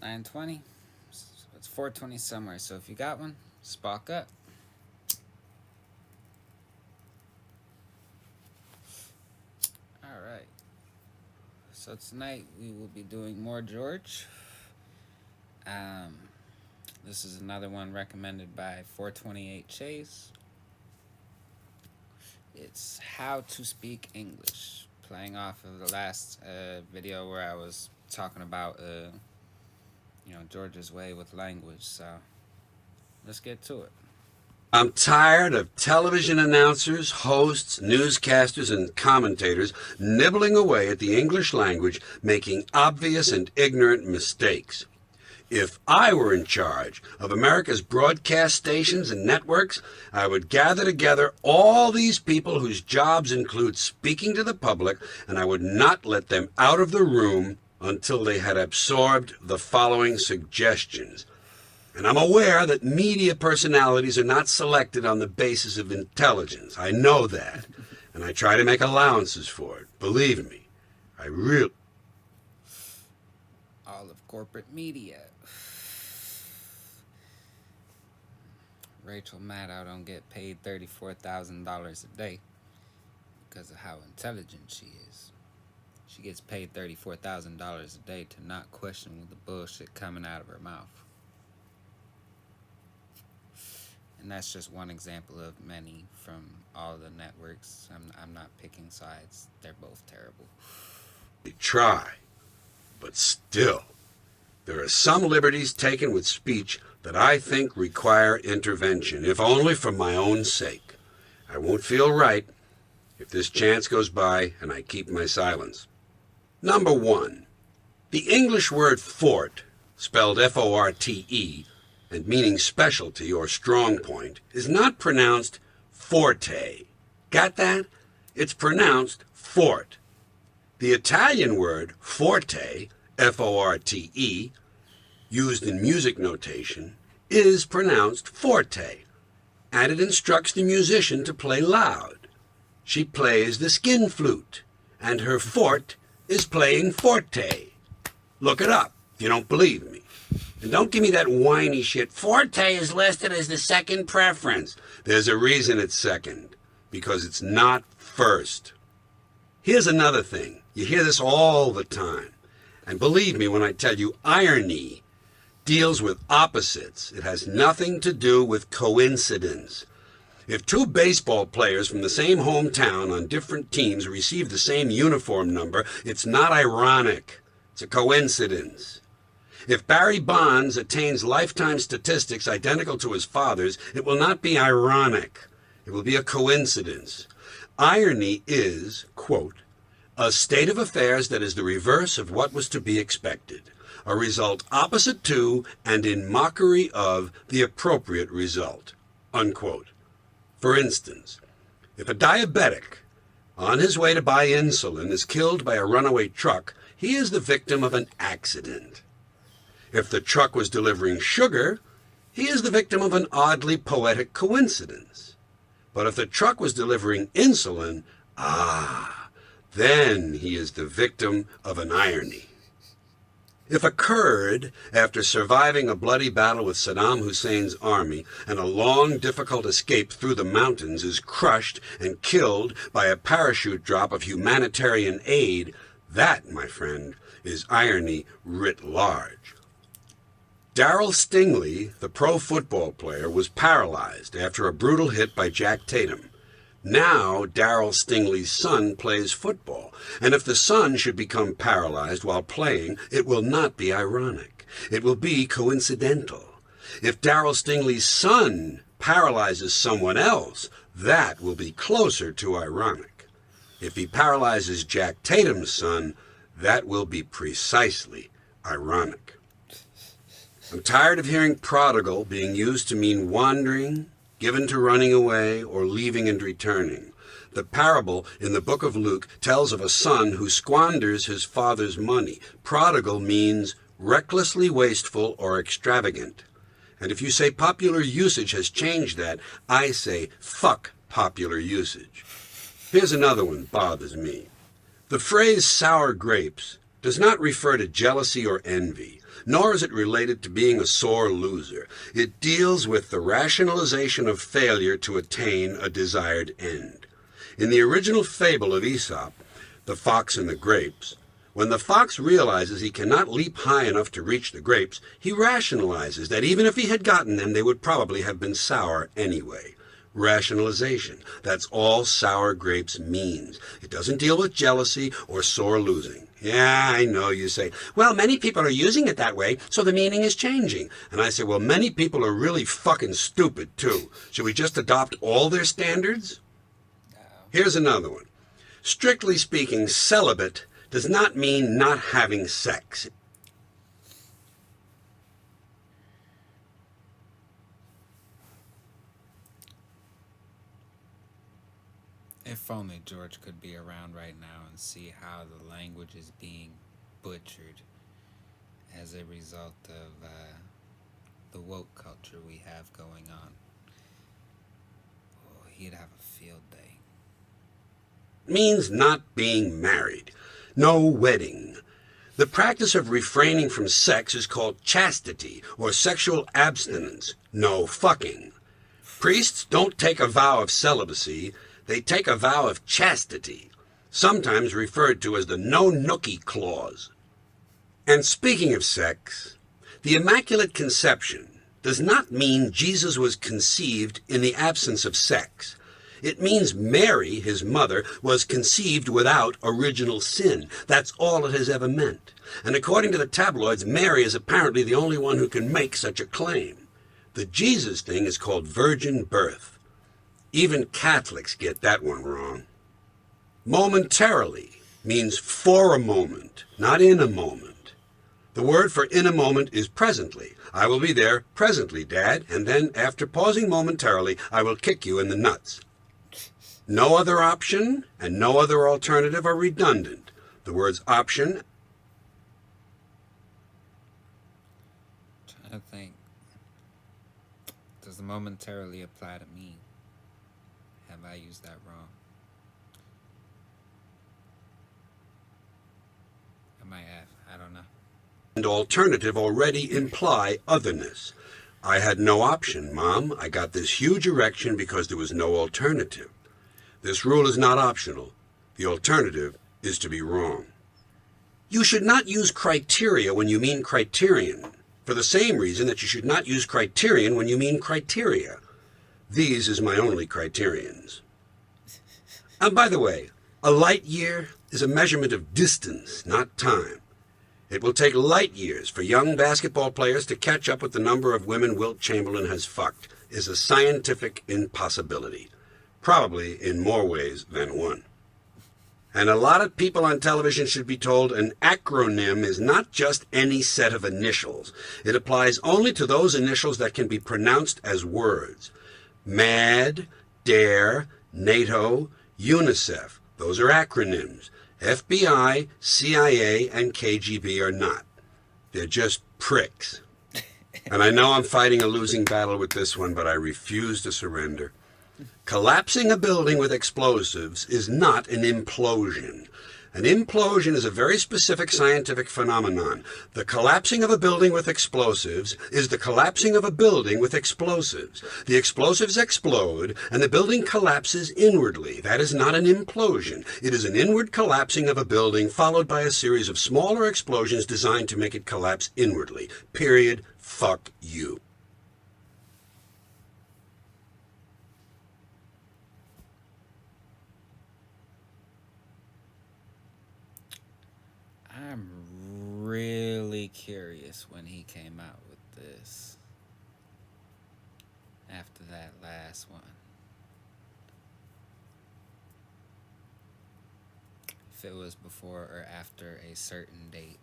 9:20. So it's 4:20 somewhere. So if you got one, spark up. All right. So tonight we will be doing more George. Um, this is another one recommended by 428 Chase. It's How to Speak English, playing off of the last video where I was talking about George's way with language. So let's get to it. I'm tired of television announcers, hosts, newscasters, and commentators nibbling away at the English language, making obvious and ignorant mistakes. If I were in charge of America's broadcast stations and networks, I would gather together all these people whose jobs include speaking to the public, and I would not let them out of the room until they had absorbed the following suggestions. And I'm aware that media personalities are not selected on the basis of intelligence. I know that. And I try to make allowances for it. Believe me, I really... All of corporate media. Rachel Maddow don't get paid $34,000 a day because of how intelligent she is. She gets paid $34,000 a day to not question the bullshit coming out of her mouth. And that's just one example of many from all the networks. I'm not picking sides. They're both terrible. try, but still, there are some liberties taken with speech that I think require intervention, if only for my own sake. I won't feel right if this chance goes by and I keep my silence. Number one, the English word fort, spelled F-O-R-T-E, and meaning specialty or strong point, is not pronounced forte. Got that? It's pronounced fort. The Italian word forte, F-O-R-T-E, used in music notation, is pronounced forte, and it instructs the musician to play loud. She plays the skin flute, and her fort is playing forte. Look it up if you don't believe me. And don't give me that whiny shit. Forte is listed as the second preference. There's a reason it's second, because it's not first. Here's another thing. You hear this all the time. And believe me when I tell you, irony deals with opposites. It has nothing to do with coincidence. If two baseball players from the same hometown on different teams receive the same uniform number, it's not ironic. It's a coincidence. If Barry Bonds attains lifetime statistics identical to his father's, it will not be ironic. It will be a coincidence. Irony is, quote, a state of affairs that is the reverse of what was to be expected, a result opposite to and in mockery of the appropriate result, unquote. For instance, if a diabetic on his way to buy insulin is killed by a runaway truck, he is the victim of an accident. If the truck was delivering sugar, he is the victim of an oddly poetic coincidence. But if the truck was delivering insulin, then he is the victim of an irony. If a Kurd, after surviving a bloody battle with Saddam Hussein's army and a long, difficult escape through the mountains, is crushed and killed by a parachute drop of humanitarian aid, that, my friend, is irony writ large. Darryl Stingley, the pro football player, was paralyzed after a brutal hit by Jack Tatum. Now Darryl Stingley's son plays football, and if the son should become paralyzed while playing, it will not be ironic. It will be coincidental. If Darryl Stingley's son paralyzes someone else, that will be closer to ironic. If he paralyzes Jack Tatum's son, that will be precisely ironic. I'm tired of hearing prodigal being used to mean wandering, given to running away, or leaving and returning. The parable in the book of Luke tells of a son who squanders his father's money. Prodigal means recklessly wasteful or extravagant. And if you say popular usage has changed that, I say fuck popular usage. Here's another one bothers me. The phrase sour grapes does not refer to jealousy or envy. nor is it related to being a sore loser. It deals with the rationalization of failure to attain a desired end. In the original fable of Aesop, The Fox and the Grapes, when the fox realizes he cannot leap high enough to reach the grapes, he rationalizes that even if he had gotten them, they would probably have been sour anyway. Rationalization. That's all sour grapes means. It doesn't deal with jealousy or sore losing. Yeah, I know, you say. Well, many people are using it that way, so the meaning is changing. And I say, well, many people are really fucking stupid, too. Should we just adopt all their standards? Here's another one. Strictly speaking, celibate does not mean not having sex. If only George could be around right now and see how the language is being butchered as a result of the woke culture we have going on. Oh, he'd have a field day. Means not being married. No wedding. The practice of refraining from sex is called chastity or sexual abstinence. No fucking. Priests don't take a vow of celibacy, they take a vow of chastity, sometimes referred to as the no nookie clause. And speaking of sex, the Immaculate Conception does not mean Jesus was conceived in the absence of sex. It means Mary, his mother, was conceived without original sin. That's all it has ever meant. And according to the tabloids, Mary is apparently the only one who can make such a claim. The Jesus thing is called virgin birth. Even Catholics get that one wrong. Momentarily means for a moment, not in a moment. The word for in a moment is presently. I will be there presently, Dad, and then, after pausing momentarily, I will kick you in the nuts. No other option and no other alternative are redundant. The words option. Trying to think. Does momentarily apply to me? Have I used that wrong? I might have. I don't know. And alternative already imply otherness. I had no option, Mom. I got this huge erection because there was no alternative. This rule is not optional. The alternative is to be wrong. You should not use criteria when you mean criterion, for the same reason that you should not use criterion when you mean criteria. These is my only criterions. And by the way, a light year is a measurement of distance, not time. It will take light years for young basketball players to catch up with the number of women Wilt Chamberlain has fucked. Is a scientific impossibility. Probably in more ways than one. And a lot of people on television should be told an acronym is not just any set of initials. It applies only to those initials that can be pronounced as words. MAD, DARE, NATO, UNICEF. Those are acronyms. FBI, CIA, and KGB are not. They're just pricks. And I know I'm fighting a losing battle with this one, but I refuse to surrender. Collapsing a building with explosives is not an implosion. An implosion is a very specific scientific phenomenon. The collapsing of a building with explosives is the collapsing of a building with explosives. The explosives explode, and the building collapses inwardly. That is not an implosion. It is an inward collapsing of a building followed by a series of smaller explosions designed to make it collapse inwardly. Period. Fuck you. I'm really curious when he came out with this. After that last one. If it was before or after a certain date.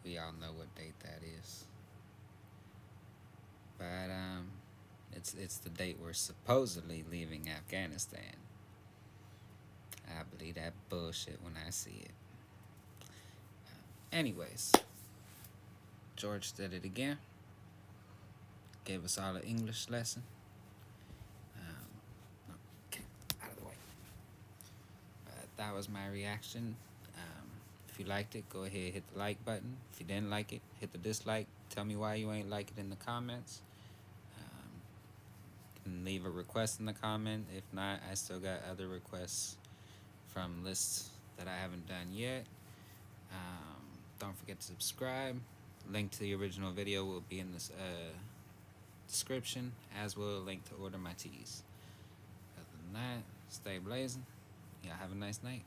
We all know what date that is. But it's the date we're supposedly leaving Afghanistan. I believe that bullshit when I see it. Anyways, George did it again. Gave us all an English lesson. Okay, out of the way. That was my reaction. If If you liked it, go ahead, hit the like button. If you didn't like it, hit the dislike. Tell me why you ain't like it in the comments. Um, can leave a request in the comment. If not, I still got other requests from lists that I haven't done yet. Don't forget to subscribe. Link to the original video will be in this description, as will a link to order my teas. Other than that, stay blazing. Y'all have a nice night.